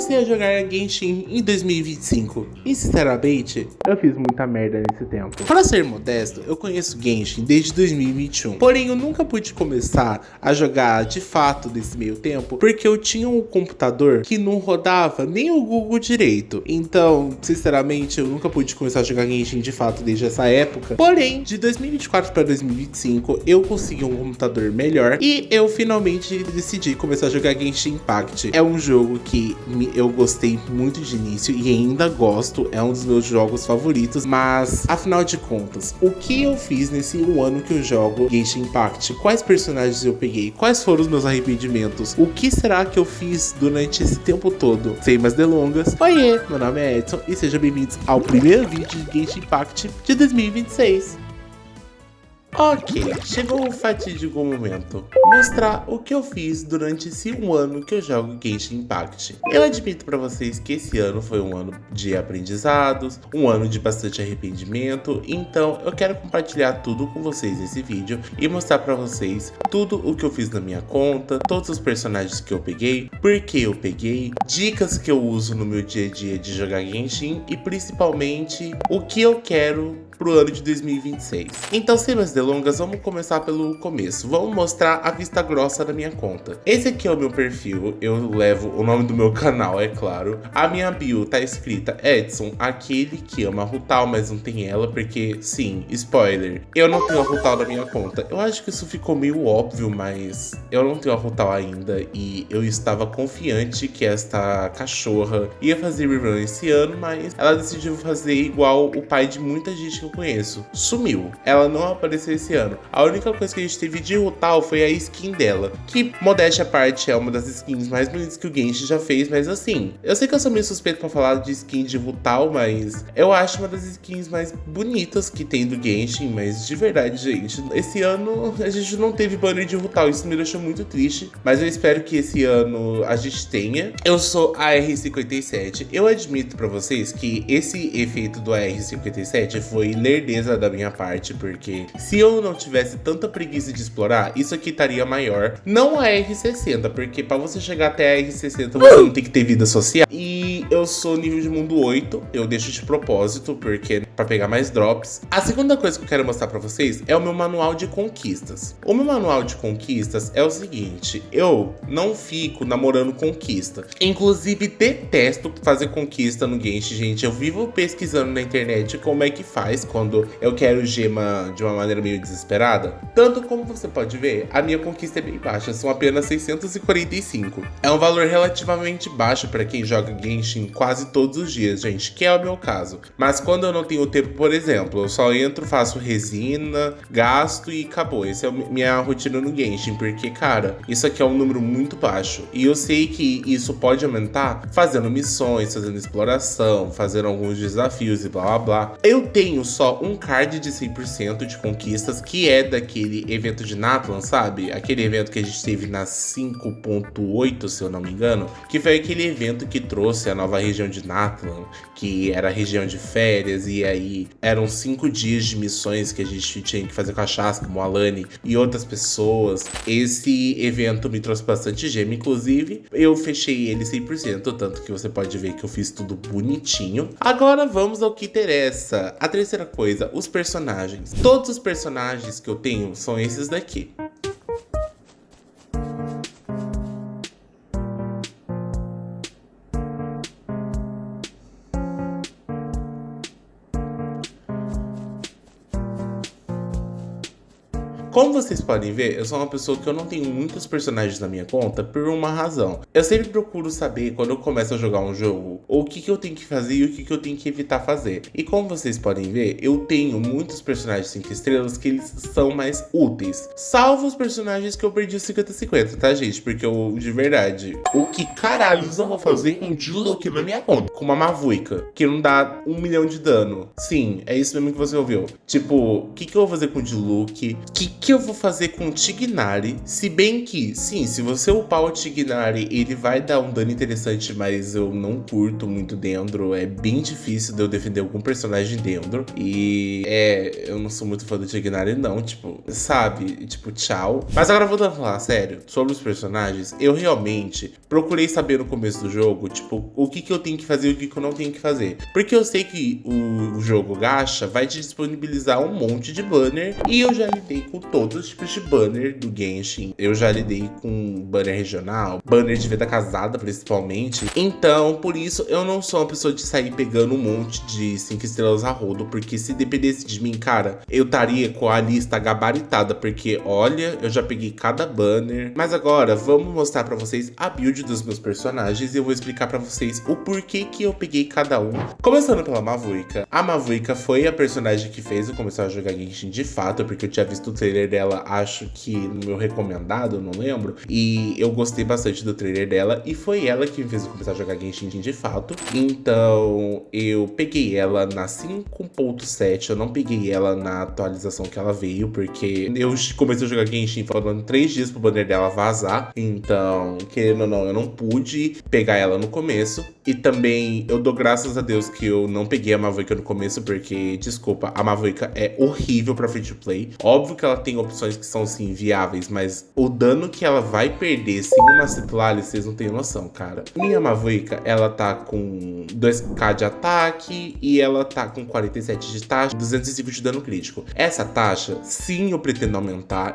comecei a jogar Genshin em 2025 e sinceramente, eu fiz muita merda nesse tempo. Para ser modesto, eu conheço Genshin desde 2021, porém eu nunca pude começar a jogar de fato nesse meio tempo, porque eu tinha um computador que não rodava nem o Google direito. Então, sinceramente, eu nunca pude começar a jogar Genshin de fato desde essa época. Porém, de 2024 para 2025, eu consegui um computador melhor e eu finalmente decidi começar a jogar Genshin Impact. É um jogo que eu gostei muito de início e ainda gosto, é um dos meus jogos favoritos, mas afinal de contas, o que eu fiz nesse um ano que eu jogo Genshin Impact? Quais personagens eu peguei? Quais foram os meus arrependimentos? O que será que eu fiz durante esse tempo todo? Sem mais delongas, oiê, meu nome é Edson e sejam bem-vindos ao primeiro vídeo de Genshin Impact de 2026. Ok, chegou o fatídico momento. Mostrar o que eu fiz durante esse um ano que eu jogo Genshin Impact. Eu admito pra vocês que esse ano foi um ano de aprendizados, um ano de bastante arrependimento, então eu quero compartilhar tudo com vocês nesse vídeo e mostrar pra vocês tudo o que eu fiz na minha conta, todos os personagens que eu peguei, por que eu peguei, dicas que eu uso no meu dia a dia de jogar Genshin e principalmente o que eu quero pro ano de 2026. Então, sem mais delongas, vamos começar pelo começo. Vamos mostrar a vista grossa da minha conta. Esse aqui é o meu perfil, eu levo o nome do meu canal, é claro. A minha bio tá escrita Edson, aquele que ama a Rutal, mas não tem ela, porque, sim, spoiler, eu não tenho a Rutal na minha conta. Eu acho que isso ficou meio óbvio, mas eu não tenho a Rutal ainda e eu estava confiante que esta cachorra ia fazer rerun esse ano, mas ela decidiu fazer igual o pai de muita gente que eu conheço. Sumiu. Ela não apareceu esse ano. A única coisa que a gente teve de Rutal foi a skin dela, que, modéstia à parte, é uma das skins mais bonitas que o Genshin já fez, mas assim, eu sei que eu sou meio suspeito pra falar de skin de Rutal, mas eu acho uma das skins mais bonitas que tem do Genshin, mas de verdade, gente, esse ano a gente não teve banner de Rutal, isso me deixou muito triste, mas eu espero que esse ano a gente tenha. Eu sou a R57, eu admito pra vocês que esse efeito do AR57 foi lerdeza da minha parte, porque se eu não tivesse tanta preguiça de explorar, isso aqui estaria maior. Não a R60, porque pra você chegar até a R60 você não tem que ter vida social. E eu sou nível de mundo 8, eu deixo de propósito, porque pra pegar mais drops. A segunda coisa que eu quero mostrar pra vocês é o meu manual de conquistas. O meu manual de conquistas é o seguinte, eu não fico namorando conquista. Inclusive, detesto fazer conquista no Genshin, gente. Eu vivo pesquisando na internet como é que faz quando eu quero gema de uma maneira meio desesperada. Tanto como você pode ver, a minha conquista é bem baixa, são apenas 645. É um valor relativamente baixo para quem joga Genshin quase todos os dias, gente, que é o meu caso. Mas quando eu não tenho tempo, por exemplo, eu só entro, faço resina, gasto e acabou. Essa é a minha rotina no Genshin, porque, cara, isso aqui é um número muito baixo. E eu sei que isso pode aumentar fazendo missões, fazendo exploração, fazendo alguns desafios e blá blá blá. Eu tenho só um card de 100% de conquistas, que é daquele evento de Natlan, sabe? Aquele evento que a gente teve na 5.8, se eu não me engano, que foi aquele evento que trouxe a nova região de Natlan, que era a região de férias, e aí eram 5 dias de missões que a gente tinha que fazer com a Shaska, Moalani e outras pessoas. Esse evento me trouxe bastante gema, inclusive eu fechei ele 100%, tanto que você pode ver que eu fiz tudo bonitinho. Agora vamos ao que interessa. A terceira coisa, os personagens. Todos os personagens que eu tenho são esses daqui. Como vocês podem ver, eu sou uma pessoa que eu não tenho muitos personagens na minha conta por uma razão. Eu sempre procuro saber, quando eu começo a jogar um jogo, o que eu tenho que fazer e o que eu tenho que evitar fazer. E como vocês podem ver, eu tenho muitos personagens 5 estrelas que eles são mais úteis. Salvo os personagens que eu perdi 50-50, tá, gente? Porque eu, de verdade, o que caralhos eu vou fazer com um Diluc na minha conta? Com uma Mavuika, que não dá 1 milhão de dano. Sim, é isso mesmo que você ouviu. Tipo, o que eu vou fazer com o Diluc? Que eu vou fazer com o Tighnari? Se bem que, sim, se você upar o Tighnari, ele vai dar um dano interessante, mas eu não curto muito Dendro. É bem difícil de eu defender algum personagem Dendro. E eu não sou muito fã do Tighnari, não. Tipo, sabe? Tipo, tchau. Mas agora voltando a falar sério sobre os personagens, eu realmente procurei saber no começo do jogo, tipo, o que eu tenho que fazer e o que eu não tenho que fazer. Porque eu sei que o jogo Gacha vai te disponibilizar um monte de banner e eu já lidei com todos os tipos de banner do Genshin. Eu já lidei com banner regional, banner de vida casada principalmente. Então, por isso, eu não sou uma pessoa de sair pegando um monte de 5 estrelas a rodo, porque se dependesse de mim, cara, eu estaria com a lista gabaritada, porque olha, eu já peguei cada banner. Mas agora, vamos mostrar pra vocês a build dos meus personagens e eu vou explicar pra vocês o porquê que eu peguei cada um. Começando pela Mavuika. A Mavuika foi a personagem que fez eu começar a jogar Genshin de fato, porque eu tinha visto o trailer dela, acho que no meu recomendado, eu não lembro, e eu gostei bastante do trailer dela, e foi ela que me fez eu começar a jogar Genshin de fato. Então, eu peguei ela na 5.7, eu não peguei ela na atualização que ela veio, porque eu comecei a jogar Genshin faltando 3 dias pro banner dela vazar, então, querendo ou não, eu não pude pegar ela no começo. E também eu dou graças a Deus que eu não peguei a Mavuika no começo, porque, desculpa, a Mavuika é horrível pra free to play. Óbvio que ela tem opções que são, sim, viáveis, mas o dano que ela vai perder sem uma Citlali, vocês não têm noção, cara. Minha Mavuika, ela tá com 2k de ataque e ela tá com 47 de taxa, 205 de dano crítico. Essa taxa, sim, eu pretendo aumentar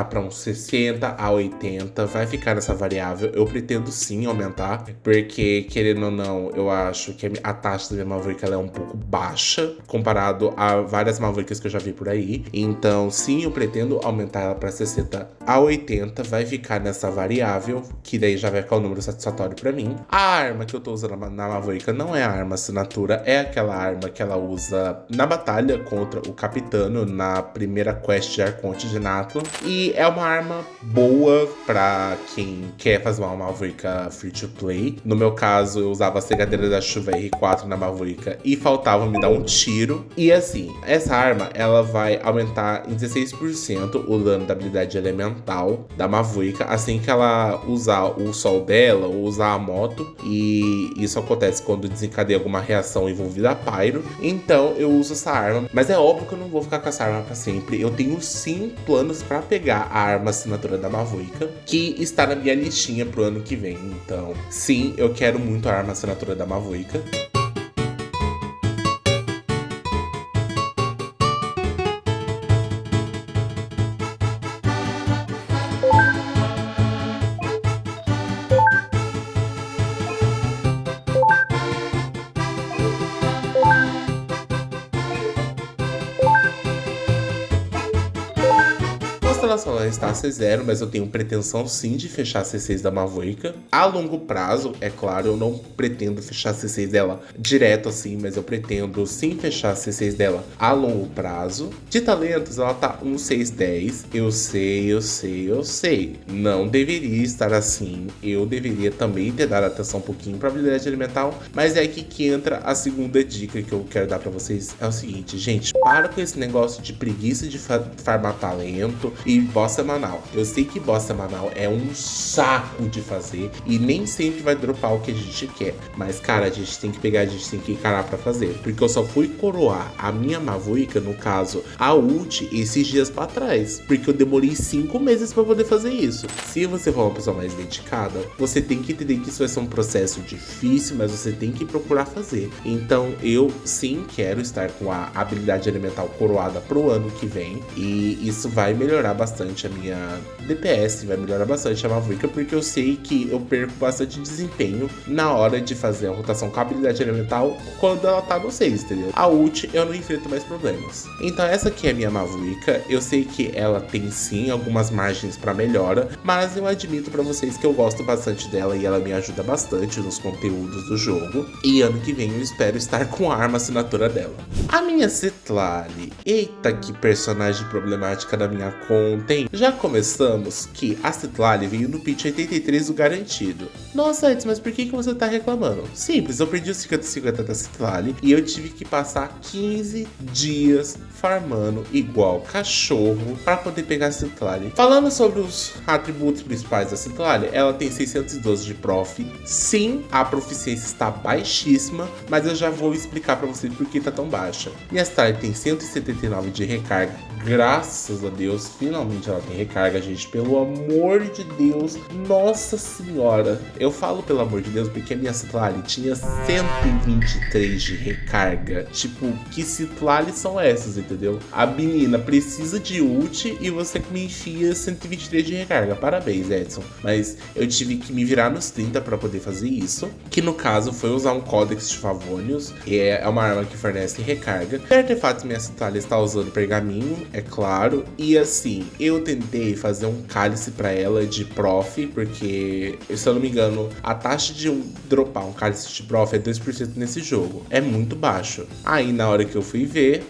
pra uns 60 a 80, vai ficar nessa variável. Eu pretendo sim aumentar, porque, querendo ou não, eu acho que a taxa da minha Mavuika ela é um pouco baixa, comparado a várias Mavuikas que eu já vi por aí. Então, sim, eu pretendo aumentar ela pra 60 a 80, vai ficar nessa variável, que daí já vai ficar o número satisfatório pra mim. A arma que eu tô usando na Mavuika não é a arma assinatura, é aquela arma que ela usa na batalha contra o Capitano, na primeira quest de Arconte de Natlan. E é uma arma boa pra quem quer fazer uma Mavuika free to play. No meu caso, eu usava a Cegadeira da Chuva R4 na Mavuika e faltava me dar um tiro. E assim, essa arma, ela vai aumentar em 16% o dano da habilidade elemental da Mavuika assim que ela usar o sol dela ou usar a moto. E isso acontece quando desencadeia alguma reação envolvida a Pyro. Então eu uso essa arma, mas é óbvio que eu não vou ficar com essa arma pra sempre. Eu tenho sim planos pra pegar a arma assinatura da Mavuika, que está na minha listinha pro ano que vem. Então, sim, eu quero muito a arma assinatura da Mavuika. Constelação ela está a C0, mas eu tenho pretensão sim de fechar a C6 da Mavuika. A longo prazo, é claro, eu não pretendo fechar a C6 dela direto assim, mas eu pretendo sim fechar a C6 dela a longo prazo. De talentos, ela tá 1,610. Eu sei. Não deveria estar assim. Eu deveria também ter dado atenção um pouquinho pra habilidade elemental, mas é aqui que entra a segunda dica que eu quero dar pra vocês. É o seguinte, gente, para com esse negócio de preguiça de farmar talento e boss semanal. Eu sei que boss semanal é um saco de fazer e nem sempre vai dropar o que a gente quer. Mas, cara, a gente tem que pegar, a gente tem que encarar pra fazer. Porque eu só fui coroar a minha Mavuika, no caso, a ult, esses dias pra trás. Porque eu demorei 5 meses pra poder fazer isso. Se você for uma pessoa mais dedicada, você tem que entender que isso vai ser um processo difícil, mas você tem que procurar fazer. Então, eu sim quero estar com a habilidade elemental coroada pro ano que vem. E isso vai melhorar bastante a minha DPS, vai melhorar bastante a Mavuika, porque eu sei que eu perco bastante desempenho na hora de fazer a rotação com a habilidade elemental quando ela tá no 6, entendeu? A ult eu não enfrento mais problemas. Então essa aqui é a minha Mavuika. Eu sei que ela tem sim algumas margens pra melhora, mas eu admito pra vocês que eu gosto bastante dela e ela me ajuda bastante nos conteúdos do jogo. E ano que vem eu espero estar com a arma assinatura dela. A minha Citlali, eita que personagem problemática da minha conta, hein? Já começamos que a Citlali veio no pitch 83 do garantido. Nossa, Edson, mas por que você tá reclamando? Simples, eu perdi os 50-50 da Citlali e eu tive que passar 15 dias farmando igual cachorro para poder pegar a Citlali. Falando sobre os atributos principais da Citlali, ela tem 612 de prof. Sim, a proficiência está baixíssima, mas eu já vou explicar para vocês por que tá tão baixa. Minha Citlali tem 179 de recarga Graças a Deus, finalmente ela tem recarga, gente. Pelo amor de Deus, nossa senhora. Eu falo pelo amor de Deus porque a minha Citlali tinha 123 de recarga. Tipo, que Citlali são essas, entendeu? A menina precisa de ult e você me enfia 123 de recarga. Parabéns, Edson. Mas eu tive que me virar nos 30 pra poder fazer isso. Que no caso foi usar um Codex de Favonius. E é uma arma que fornece recarga. De artefatos, minha Citlali está usando pergaminho, é claro. E assim, eu tentei fazer um cálice pra ela de prof. Porque, se eu não me engano, a taxa de dropar um cálice de prof é 2% nesse jogo. É muito baixo. Aí na hora que eu fui ver...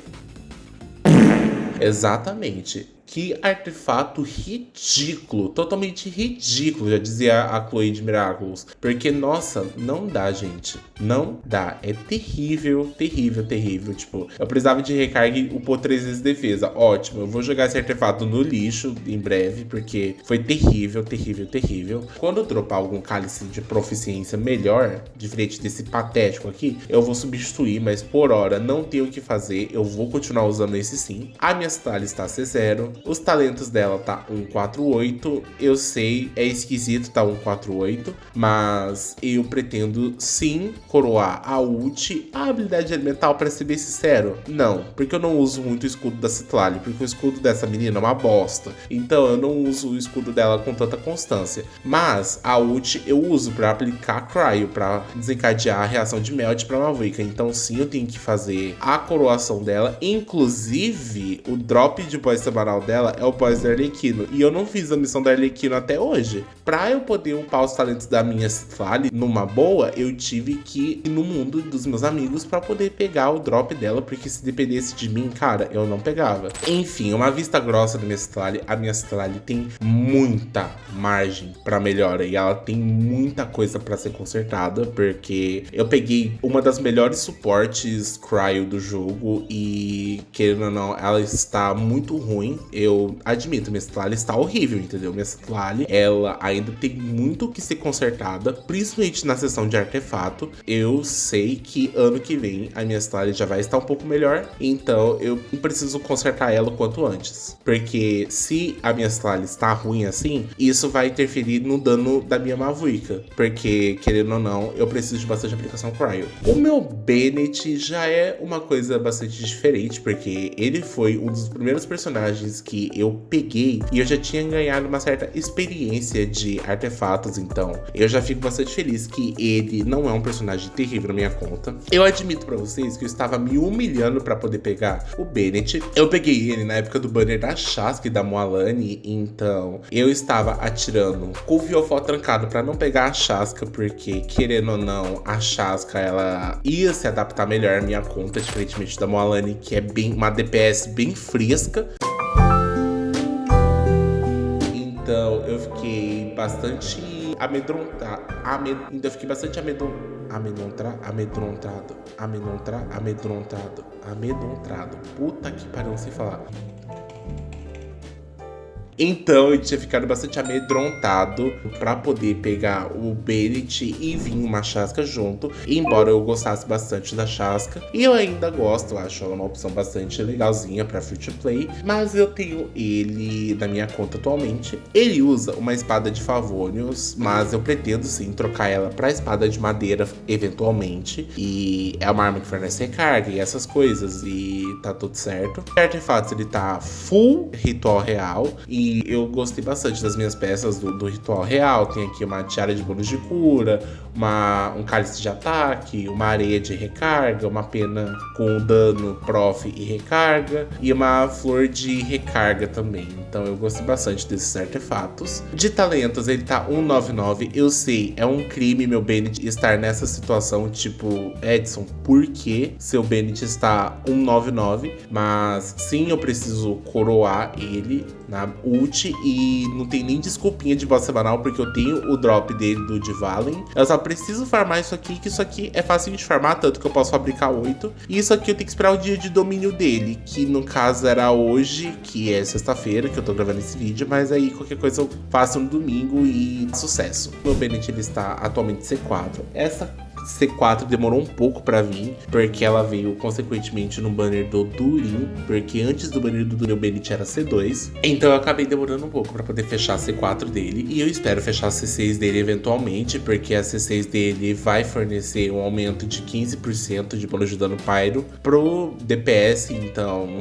Exatamente. Que artefato ridículo, totalmente ridículo, já dizia a Chloe de Miraculous. Porque, nossa, não dá, gente. Não dá. É terrível, terrível, terrível. Tipo, eu precisava de recarga e upou 3 vezes defesa. Ótimo, eu vou jogar esse artefato no lixo em breve, porque foi terrível, terrível, terrível. Quando eu dropar algum cálice de proficiência melhor, diferente desse patético aqui, eu vou substituir, mas por hora não tenho o que fazer. Eu vou continuar usando esse sim. A minha Citlali está C0. Os talentos dela tá 148. Eu sei, é esquisito tá 148, mas eu pretendo sim coroar a ult. A habilidade elemental, pra ser bem sincero, não, porque eu não uso muito o escudo da Citlali, porque o escudo dessa menina é uma bosta. Então eu não uso o escudo dela com tanta constância. Mas a ult eu uso pra aplicar Cryo, pra desencadear a reação de Melt pra Mavuika. Então sim, eu tenho que fazer a coroação dela. Inclusive, o drop de boss semanal dela é o boss da Arlequino. E eu não fiz a missão da Arlequino até hoje. Pra eu poder upar os talentos da minha Citlali numa boa, eu tive que ir no mundo dos meus amigos pra poder pegar o drop dela, porque se dependesse de mim, cara, eu não pegava. Enfim, uma vista grossa da minha Citlali. A minha Citlali tem muita margem pra melhora e ela tem muita coisa pra ser consertada, porque eu peguei uma das melhores suportes Cryo do jogo e, querendo ou não, ela está muito ruim. Eu admito, minha Citlali está horrível, entendeu? Minha Citlali, ela ainda tem muito que ser consertada, principalmente na seção de artefato. Eu sei que ano que vem a minha Citlali já vai estar um pouco melhor, então eu preciso consertar ela o quanto antes. Porque se a minha Citlali está ruim assim, isso vai interferir no dano da minha Mavuika, porque, querendo ou não, eu preciso de bastante aplicação Cryo. O meu Bennett já é uma coisa bastante diferente, porque ele foi um dos primeiros personagens que eu peguei e eu já tinha ganhado uma certa experiência de artefatos, então eu já fico bastante feliz que ele não é um personagem terrível na minha conta. Eu admito pra vocês que eu estava me humilhando pra poder pegar o Bennett. Eu peguei ele na época do banner da Shaska e da Moalani, então eu estava atirando com o Fiofó trancado pra não pegar a Shaska, porque, querendo ou não, a Shaska, ela ia se adaptar melhor à minha conta, diferentemente da Moalani, que é bem uma DPS bem fresca. Então eu fiquei bastante amedrontado. Então eu fiquei bastante amedrontado. Puta que pariu, não sei falar. Então eu tinha ficado bastante amedrontado pra poder pegar o Bennett e vir uma Shaska junto. Embora eu gostasse bastante da Shaska, e eu ainda gosto, acho ela uma opção bastante legalzinha pra free to play. Mas eu tenho ele na minha conta atualmente. Ele usa uma espada de Favonius, mas eu pretendo sim trocar ela pra espada de madeira eventualmente. E é uma arma que fornece recarga e essas coisas, e tá tudo certo. O artefatos ele tá full ritual real, e eu gostei bastante das minhas peças do ritual real. Tem aqui uma tiara de bônus de cura, um cálice de ataque, uma areia de recarga, uma pena com dano, prof e recarga, e uma flor de recarga também. Então eu gostei bastante desses artefatos. De talentos ele tá 199. Eu sei, é um crime meu Bennett estar nessa situação, tipo, Edson, por que seu Bennett está 199? Mas sim, eu preciso coroar ele na ult e não tem nem desculpinha de boss semanal, porque eu tenho o drop dele do Dvalin. Eu só preciso farmar isso aqui, que isso aqui é fácil de farmar, tanto que eu posso fabricar 8. E isso aqui eu tenho que esperar o dia de domínio dele, que no caso era hoje, que é sexta-feira, que eu tô gravando esse vídeo, mas aí qualquer coisa eu faço no domingo e sucesso. Meu Bennett ele está atualmente C4. Essa C4 demorou um pouco pra vir, porque ela veio consequentemente no banner do Durinho, porque antes do banner do Durinho o Bennett era C2. Então eu acabei demorando um pouco pra poder fechar a C4 dele, e eu espero fechar a C6 dele eventualmente, porque a C6 dele vai fornecer um aumento de 15% de bônus de dano pyro pro DPS, então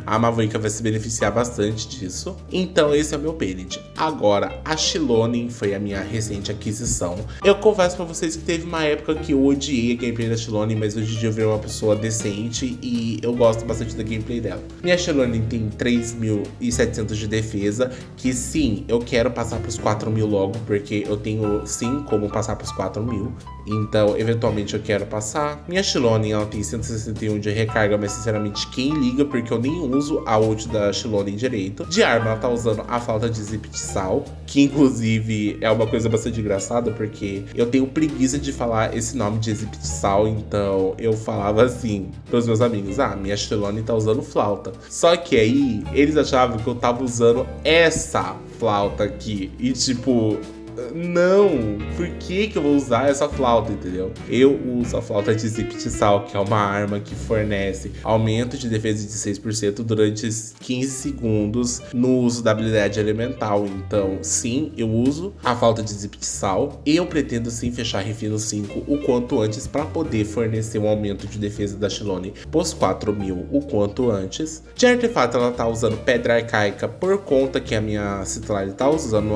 a Maverick vai se beneficiar bastante disso. Então esse é o meu Bennett. Agora, a Shilonen foi a minha recente aquisição. Eu confesso pra vocês que teve uma época que eu odiei a gameplay da Shilonen, mas hoje em dia eu virei uma pessoa decente e eu gosto bastante da gameplay dela. Minha Shilonen tem 3.700 de defesa, que sim, eu quero passar pros 4.000 logo, porque eu tenho sim como passar pros 4.000. Então, eventualmente eu quero passar. Minha Shilonen, ela tem 161 de recarga, mas sinceramente quem liga, porque eu nem uso a ult da Shilonen direito. De arma, ela tá usando a flauta de zip de sal, que inclusive é uma coisa bastante engraçada, porque eu tenho preguiça de falar esse nome de zip de sal, então eu falava assim pros meus amigos: ah, minha Shilonen tá usando flauta. Só que aí, eles achavam que eu tava usando essa flauta aqui, e tipo... não, por que eu vou usar essa flauta, entendeu? Eu uso a flauta de zip de sal, que é uma arma que fornece aumento de defesa de 6% durante 15 segundos no uso da habilidade elemental. Então, sim, eu uso a flauta de zip de sal. Eu pretendo sim fechar Refino 5 o quanto antes para poder fornecer um aumento de defesa da Shilonen pros 4.000 o quanto antes. De artefato, ela tá usando Pedra Arcaica por conta que a minha Citlali tá usando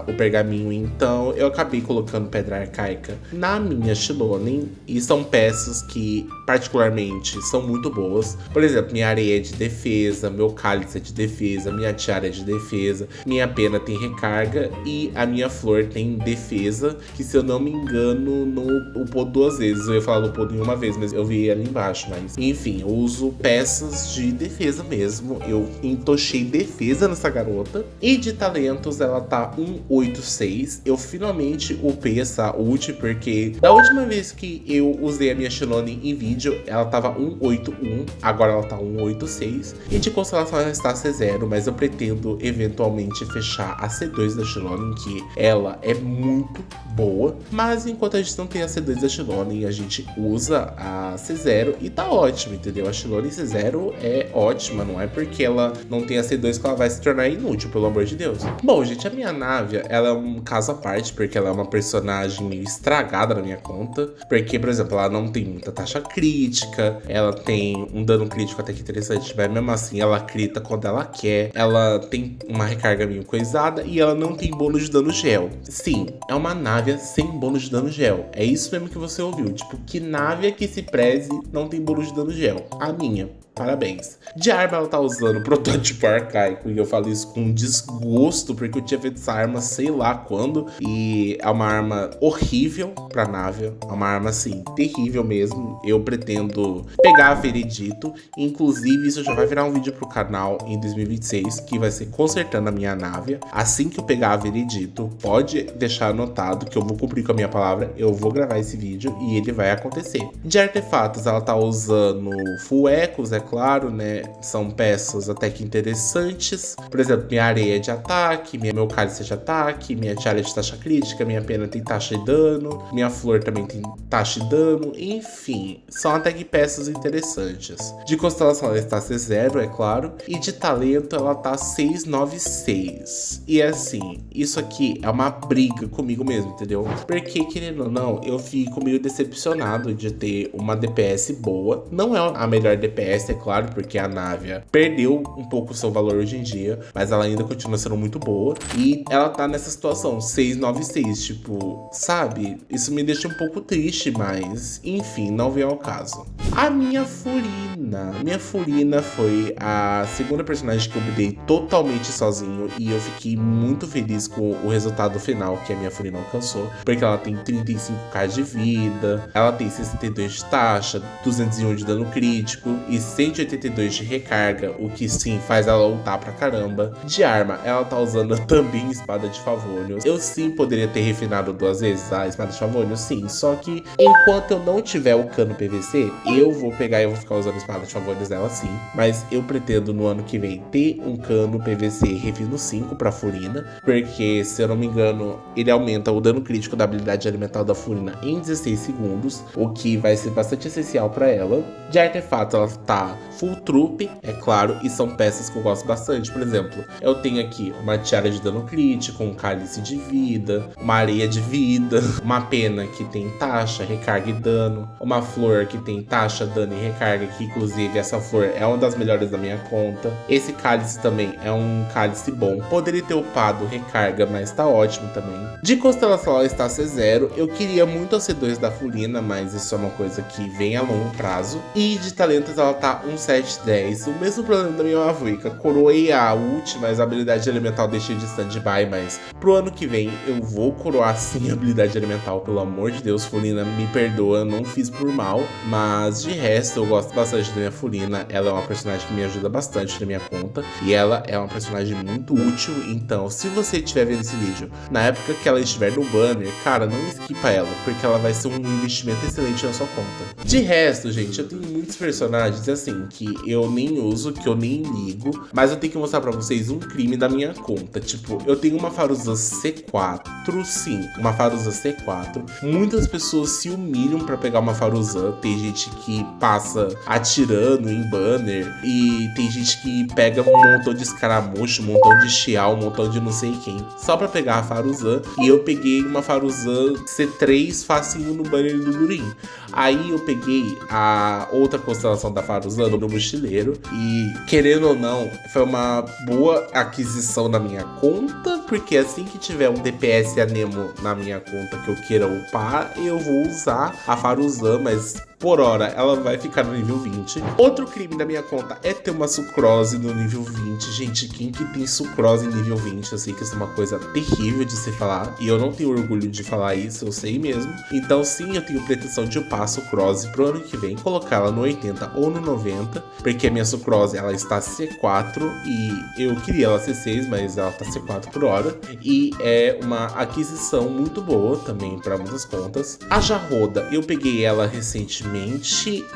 o pergaminho. Então eu acabei colocando Pedra Arcaica na minha Shilonen, e são peças que particularmente são muito boas. Por exemplo, minha areia é de defesa, meu cálice é de defesa, minha tiara é de defesa, minha pena tem recarga e a minha flor tem defesa, que se eu não me engano não upou 2 vezes. Eu ia falar upou em uma vez, mas eu vi ali embaixo. Mas enfim, eu uso peças de defesa mesmo. Eu entochei defesa nessa garota. E de talentos ela tá 186. Eu finalmente upei essa ult, porque da última vez que eu usei a minha Shilonen em vídeo, ela tava 181, agora ela tá 186. E de constelação ela está C0, mas eu pretendo eventualmente fechar a C2 da Shilonen, que ela é muito boa. Mas enquanto a gente não tem a C2 da Shilonen, a gente usa a C0 e tá ótimo, entendeu? A Shilonen C0 é ótima, não é porque ela não tem a C2 que ela vai se tornar inútil, pelo amor de Deus. Bom, gente, a minha Navia, ela é um caso à parte, porque ela é uma personagem meio estragada na minha conta. Porque, por exemplo, ela não tem muita taxa crítica, ela tem um dano crítico até que interessante, mas mesmo assim ela crita quando ela quer. Ela tem uma recarga meio coisada e ela não tem bônus de dano gel. Sim, é uma Navia sem bônus de dano gel. É isso mesmo que você ouviu. Tipo, que Navia que se preze não tem bônus de dano gel? A minha. Parabéns. De arma ela tá usando protótipo arcaico, e eu falo isso com desgosto, porque eu tinha feito essa arma sei lá quando, e é uma arma horrível pra Navia, é uma arma assim, terrível mesmo. Eu pretendo pegar a Veredito, inclusive isso já vai virar um vídeo pro canal em 2026, que vai ser consertando a minha Navia. Assim que eu pegar a Veredito, pode deixar anotado que eu vou cumprir com a minha palavra, eu vou gravar esse vídeo e ele vai acontecer. De artefatos ela tá usando Full Echoes, é claro, né? São peças até que interessantes. Por exemplo, minha areia é de ataque, meu cálice é de ataque, minha tiara é de taxa crítica, minha pena tem taxa de dano, minha flor também tem taxa de dano. Enfim, são até que peças interessantes. De constelação ela está C0, é claro. E de talento ela tá 696. E assim, isso aqui é uma briga comigo mesmo, entendeu? Porque, querendo ou não, eu fico meio decepcionado de ter uma DPS boa. Não é a melhor DPS, é claro, porque a Navia perdeu um pouco o seu valor hoje em dia, mas ela ainda continua sendo muito boa. E ela tá nessa situação, 696, tipo, sabe? Isso me deixa um pouco triste, mas enfim, não vem ao caso. A minha Furina foi a segunda personagem que eu buildei totalmente sozinho, e eu fiquei muito feliz com o resultado final que a minha Furina alcançou, porque ela tem 35k de vida, ela tem 62 de taxa, 201 de dano crítico e 182 de recarga, o que sim faz ela lutar pra caramba. De arma, ela tá usando também espada de Favonius. Eu sim poderia ter refinado 2 vezes a espada de Favonius, sim, só que enquanto eu não tiver o cano PVC, eu eu vou pegar e eu vou ficar usando espada de favores dela sim. Mas eu pretendo no ano que vem ter um cano PVC refino 5 pra Furina. Porque, se eu não me engano, ele aumenta o dano crítico da habilidade elemental da Furina em 16 segundos. O que vai ser bastante essencial pra ela. De artefato, ela tá full troop, é claro. E são peças que eu gosto bastante. Por exemplo, eu tenho aqui uma tiara de dano crítico, um cálice de vida, uma areia de vida, uma pena que tem taxa, recarga e dano, uma flor que tem taxa, dano e recarga, que inclusive essa flor é uma das melhores da minha conta. Esse cálice também é um cálice bom, poderia ter upado recarga, mas tá ótimo também. De constelação ela está C0, eu queria muito a C2 da Furina, mas isso é uma coisa que vem a longo prazo. E de talentos ela tá 1710, o mesmo problema da minha Mavuica, coroei a ult, mas a habilidade elemental deixei de stand-by, mas pro ano que vem eu vou coroar sim a habilidade elemental, pelo amor de Deus, Furina, me perdoa, não fiz por mal, mas de resto eu gosto bastante da minha Furina, ela é uma personagem que me ajuda bastante na minha conta, e ela é uma personagem muito útil, então se você estiver vendo esse vídeo na época que ela estiver no banner, cara, não esquipa ela, porque ela vai ser um investimento excelente na sua conta. De resto, gente, eu tenho muitos personagens assim, que eu nem uso, que eu nem ligo, mas eu tenho que mostrar pra vocês um crime da minha conta. Tipo, eu tenho uma Faruza C4, sim, uma Faruza C4. Muitas pessoas se humilham pra pegar uma Faruza. Tem gente que passa atirando em banner, e tem gente que pega um montão de escaramucho, um montão de Xiao, um montão de não sei quem, só pra pegar a Faruza. E eu peguei uma Faruza C3 facinho no banner do Durin. Aí eu peguei a outra constelação da Faruza no mochileiro, e querendo ou não, foi uma boa aquisição na minha conta, porque assim que tiver um DPS Anemo na minha conta que eu queira upar, eu vou usar a Faruza, mas por hora ela vai ficar no nível 20. Outro crime da minha conta é ter uma sucrose no nível 20. Gente, quem que tem sucrose em nível 20? Eu sei que isso é uma coisa terrível de se falar, e eu não tenho orgulho de falar isso, eu sei mesmo. Então sim, eu tenho pretensão de upar a sucrose pro ano que vem, colocá-la no 80 ou no 90, porque a minha sucrose ela está C4, e eu queria ela C6, mas ela tá C4 por hora, e é uma aquisição muito boa também para muitas contas. A Jarroda, eu peguei ela recentemente,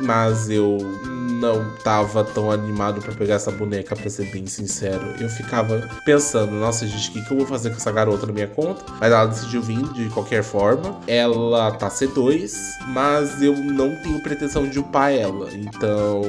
mas eu não tava tão animado pra pegar essa boneca, pra ser bem sincero. Eu ficava pensando, nossa gente, o que eu vou fazer com essa garota na minha conta? Mas ela decidiu vir de qualquer forma. Ela tá C2, mas eu não tenho pretensão de upar ela. Então,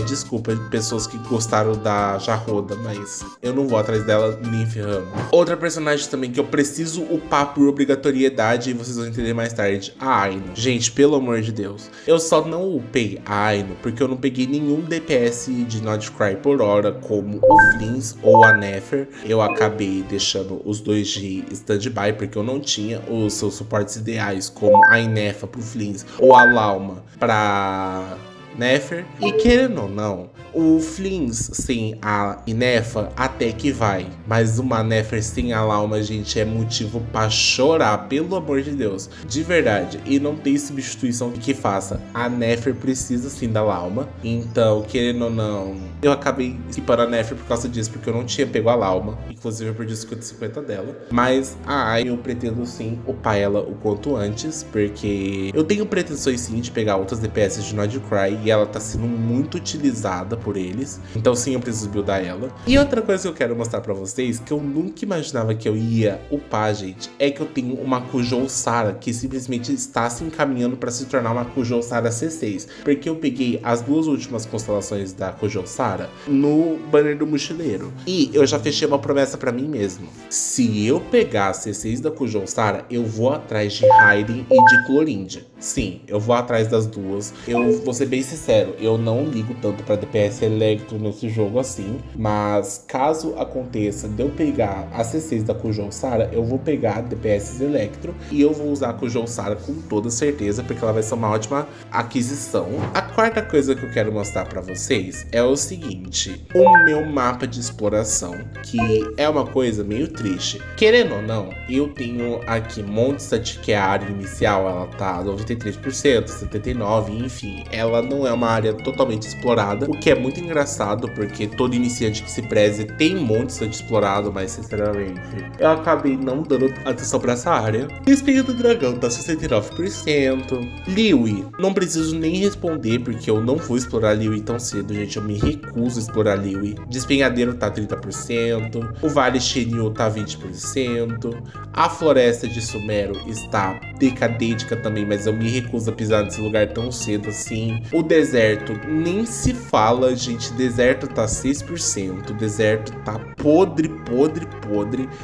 desculpa pessoas que gostaram da Jarroda, mas eu não vou atrás dela nem ferrando. Outra personagem também que eu preciso upar por obrigatoriedade, e vocês vão entender mais tarde, a Aino. Gente, pelo amor de Deus, eu só não upei a Aino porque eu não peguei nenhum DPS de Notcry por hora, como o Flins ou a Nefer. Eu acabei deixando os dois de stand-by porque eu não tinha os seus suportes ideais, como a Inefa pro Flins ou a Lauma pra Nefer. E querendo ou não, o Flins sem a Inefa até que vai, mas uma Nefer sem a Lauma, gente, é motivo pra chorar, pelo amor de Deus, de verdade. E não tem substituição que faça. A Nefer precisa sim da Lauma, então querendo ou não, eu acabei skipando a Nefer por causa disso, porque eu não tinha pego a Lauma, inclusive eu perdi 50-50 dela. Mas eu pretendo sim upar ela o quanto antes, porque eu tenho pretensões sim de pegar outras DPS de Notcry, e ela tá sendo muito utilizada por eles, então sim, eu preciso buildar ela. E outra coisa que eu quero mostrar pra vocês, que eu nunca imaginava que eu ia upar, gente, é que eu tenho uma Kujou Sara que simplesmente está se encaminhando pra se tornar uma Kujou Sara C6, porque eu peguei as duas últimas constelações da Kujou Sara no banner do mochileiro, e eu já fechei uma promessa pra mim mesmo: se eu pegar a C6 da Kujou Sara, eu vou atrás de Raiden e de Clorinda. Sim, eu vou atrás das duas. Eu vou ser bem sincero, eu não ligo tanto pra DPS Electro nesse jogo assim, mas caso aconteça de eu pegar a C6 da Kujou Sara, eu vou pegar a DPS Electro, e eu vou usar a Kujou Sara com toda certeza, porque ela vai ser uma ótima aquisição. A quarta coisa que eu quero mostrar pra vocês é o seguinte: o meu mapa de exploração, que é uma coisa meio triste. Querendo ou não, eu tenho aqui Mondstadt, que é a área inicial, ela tá 93%, 79%, enfim, ela não não é uma área totalmente explorada, o que é muito engraçado, porque todo iniciante que se preze tem um monte de explorado, mas sinceramente, eu acabei não dando atenção pra essa área. Espinho do Dragão tá 69%. Liyue, não preciso nem responder, porque eu não vou explorar Liyue tão cedo, gente. Eu me recuso a explorar Liyue. Despenhadeiro tá 30%. O Vale Shenyu tá 20%. A Floresta de Sumero está decadêntica também, mas eu me recuso a pisar nesse lugar tão cedo assim. O deserto nem se fala, gente. Deserto tá 6%. O deserto tá podre.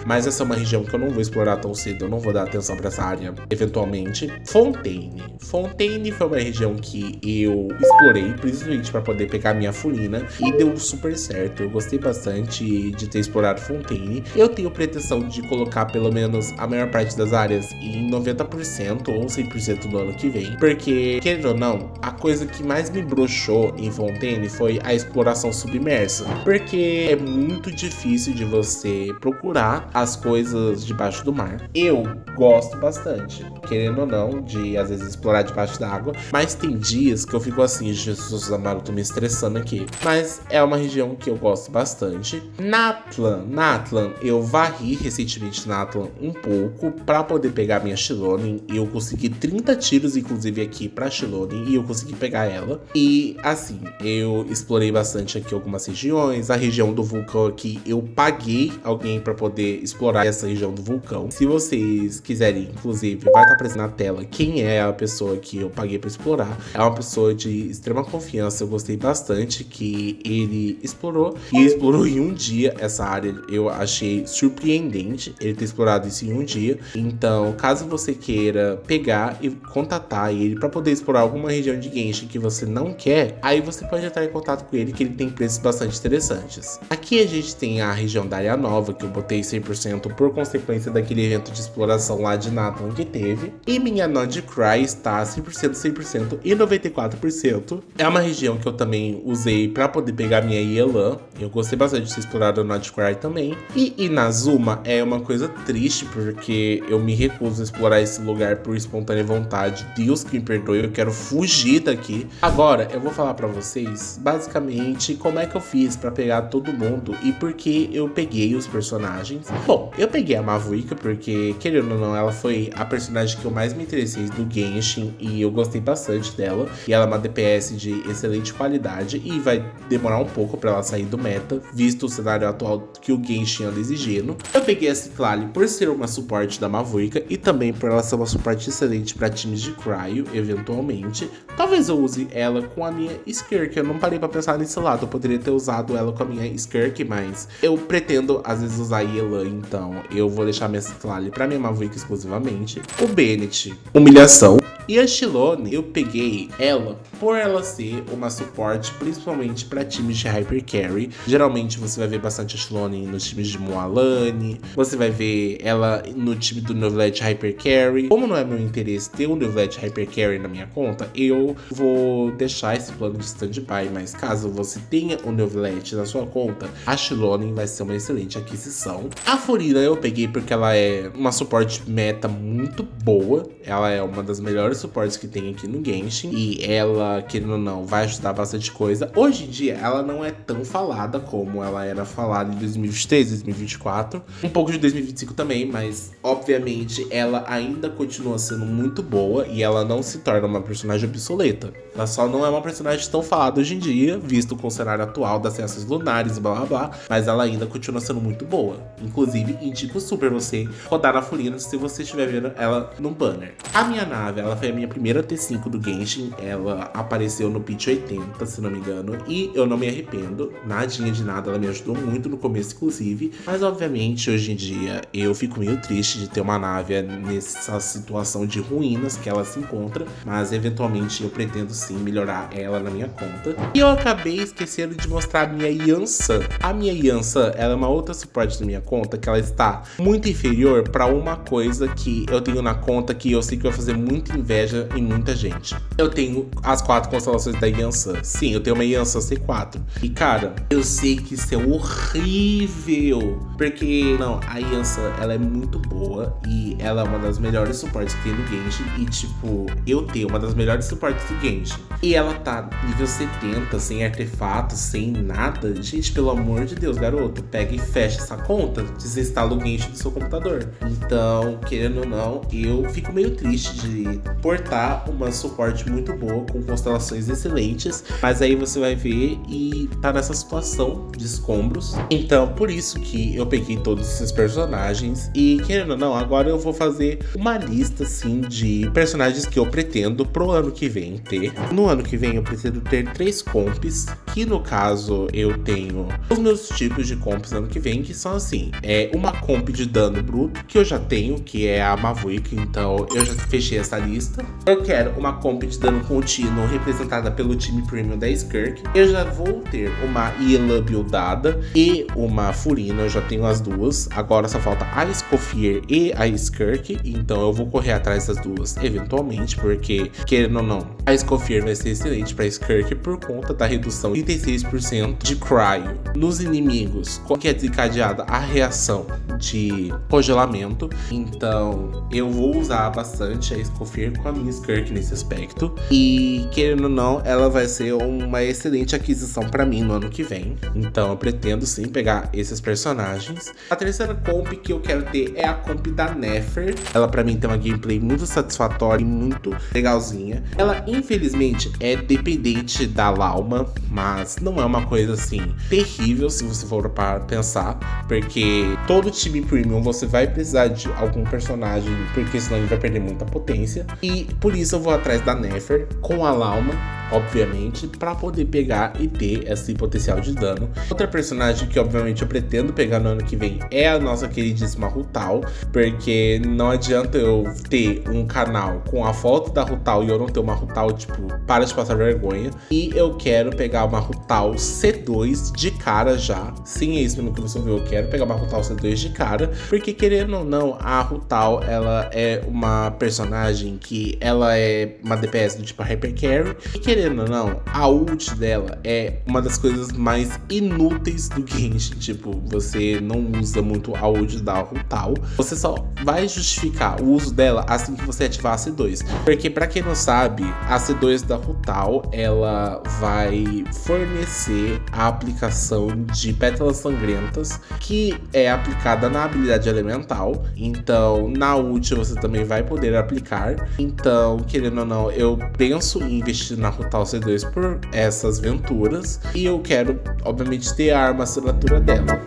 Mas essa é uma região que eu não vou explorar tão cedo. Eu não vou dar atenção pra essa área, eventualmente. Fontaine foi uma região que eu explorei, principalmente pra poder pegar minha Furina, e deu super certo. Eu gostei bastante de ter explorado Fontaine. Eu tenho pretensão de colocar pelo menos a maior parte das áreas em 90% ou 100% no ano que vem, porque, querendo ou não, a coisa que mais me broxou em Fontaine foi a exploração submersa, porque é muito difícil de você procurar as coisas debaixo do mar. Eu gosto bastante, querendo ou não, de às vezes explorar debaixo da água, mas tem dias que eu fico assim, Jesus amado, tô me estressando aqui. Mas é uma região que eu gosto bastante. Natlan, eu varri recentemente Natlan um pouco pra poder pegar minha Shilonen, e eu consegui 30 tiros, inclusive, aqui pra Shilonen, e eu consegui pegar ela. E assim, eu explorei bastante aqui algumas regiões. A região do vulcão aqui, eu paguei alguém pra poder explorar essa região do vulcão. Se vocês quiserem, inclusive, vai estar aparecendo na tela quem é a pessoa que eu paguei pra explorar. É uma pessoa de extrema confiança, eu gostei bastante que ele explorou. E ele explorou em um dia essa área. Eu achei surpreendente ele ter explorado isso em um dia. Então, caso você queira pegar e contatar ele pra poder explorar alguma região de Genshin que você não quer, aí você pode entrar em contato com ele, que ele tem preços bastante interessantes. Aqui a gente tem a região da Área Nova, que eu botei 100% por consequência daquele evento de exploração lá de Natlan que teve. E minha Nod Cry está 100% e 94%. É uma região que eu também usei pra poder pegar minha Yelan. Eu gostei bastante de ter explorado a Nod Cry também. E Inazuma é uma coisa triste, porque eu me recuso a explorar esse lugar por espontânea vontade. Deus que me perdoe, eu quero fugir daqui. Agora, eu vou falar pra vocês, basicamente, como é que eu fiz pra pegar todo mundo e por que eu peguei os personagens. Bom, eu peguei a Mavuika porque, querendo ou não, ela foi a personagem que eu mais me interessei do Genshin e eu gostei bastante dela. E ela é uma DPS de excelente qualidade e vai demorar um pouco pra ela sair do meta, visto o cenário atual que o Genshin anda exigindo. Eu peguei a Ciclali por ser uma suporte da Mavuika e também por ela ser uma suporte excelente pra times de Cryo, eventualmente. Talvez eu use ela com a minha Skirk, eu não parei pra pensar nesse lado, eu poderia ter usado ela com a minha Skirk, mas eu pretendo às vezes usar Yelan, então eu vou deixar minha Ciclali pra minha Mavuika exclusivamente. O Bennett, humilhação. E a Shilonen, eu peguei ela por ela ser uma suporte principalmente para times de Hyper Carry. Geralmente você vai ver bastante a Shilonen nos times de Mualani, você vai ver ela no time do Neuvillette Hyper Carry. Como não é meu interesse ter um Neuvillette Hyper Carry na minha conta, eu vou deixar esse plano de stand-by, mas caso você tenha o Neuvillette na sua conta, a Shilonen vai ser uma excelente aquisição. A Furina eu peguei porque ela é uma suporte meta muito boa, ela é uma das melhores suportes que tem aqui no Genshin e ela, querendo ou não, vai ajudar bastante coisa. Hoje em dia ela não é tão falada como ela era falada em 2023, 2024, um pouco de 2025 também, mas obviamente ela ainda continua sendo muito boa e ela não se torna uma personagem obsoleta. Ela só não é uma personagem tão falada hoje em dia, visto com o cenário atual das ciências lunares e blá blá blá, mas ela ainda continua sendo muito boa. Inclusive, indico super você rodar a Furina se você estiver vendo ela no banner. A minha nave, ela foi a minha primeira T5 do Genshin, ela apareceu no pitch 80, se não me engano, e eu não me arrependo, nadinha de nada, ela me ajudou muito no começo, inclusive, mas obviamente hoje em dia eu fico meio triste de ter uma nave nessa situação de ruínas que ela se encontra, mas eventualmente eu pretendo sim melhorar ela na minha conta. E eu acabei esquecendo de mostrar a minha Yansan. A minha Yansan, ela é uma outra suporte da minha conta, que ela está muito inferior para uma coisa que eu tenho na conta que eu sei que vai fazer muita inveja em muita gente. Eu tenho as 4 constelações da Yansan. Sim, eu tenho uma Yansan C4. E cara, eu sei que isso é horrível, porque não, a Yansan, ela é muito boa e ela é uma das melhores melhores suportes que tem no Genshin. E tipo, eu tenho uma das melhores suportes do Genshin e ela tá nível 70, sem artefatos, sem nada. Gente, pelo amor de Deus, garoto, pega e fecha essa conta, desinstala o Genshin do seu computador. Então, querendo ou não, eu fico meio triste de portar uma suporte muito boa, com constelações excelentes, mas aí você vai ver e tá nessa situação de escombros. Então, por isso que eu peguei todos esses personagens e, querendo ou não, agora eu vou fazer uma lista, assim, de personagens que eu pretendo pro ano que vem ter. No ano que vem eu pretendo ter 3 comps, que no caso eu tenho os meus tipos de comps no ano que vem, que são assim, uma comp de dano bruto, que eu já tenho, que é a Mavuik, então eu já fechei essa lista. Eu quero uma comp de dano contínuo representada pelo time premium da Skirk. Eu já vou ter uma Yelan buildada e uma Furina, eu já tenho as duas. Agora só falta a Escoffier e a Skirk, então eu vou correr atrás das duas eventualmente, porque, querendo ou não, a Escoffier vai ser excelente para Skirk por conta da redução de 36% de Cryo nos inimigos, que é desencadeada a reação de congelamento. Então eu vou usar bastante a Escoffier com a minha Skirk nesse aspecto, e querendo ou não, ela vai ser uma excelente aquisição para mim no ano que vem. Então eu pretendo sim pegar esses personagens. A terceira comp que eu quero ter é a comp da Nefer. Ela para mim tem uma gameplay muito satisfatória e muito legalzinha. Ela infelizmente é dependente da Lauma, mas não é uma coisa assim terrível se você for para pensar, porque todo time premium você vai precisar de algum personagem, porque senão ele vai perder muita potência, e por isso eu vou atrás da Nefer com a Lauma, obviamente, para poder pegar e ter esse potencial de dano. Outra personagem que obviamente eu pretendo pegar no ano que vem é a nossa queridíssima Rutal, porque não adianta eu ter um canal com a foto da Rutal e eu não ter uma Rutal, tipo, para de passar vergonha. E eu quero pegar uma Rutal C2 de cara já. Sim, é isso mesmo que você ouviu, eu quero pegar uma Rutal C2 de cara, porque querendo ou não, a Rutal, ela é uma personagem que ela é uma DPS do tipo Hyper Carry, e querendo ou não, a ult dela é uma das coisas mais inúteis do Genshin. Tipo, você não usa muito a ult da Rutal, você só vai justificar o uso dela assim que você ativar a C2, porque pra quem não sabe, a C2 da Rutal, ela vai fornecer a aplicação de pétalas sangrentas, que é aplicada na habilidade elemental. Então na ult você também vai poder aplicar. Então, querendo ou não, eu penso em investir na Rutal C2 por essas venturas, e eu quero obviamente ter a arma assinatura dela.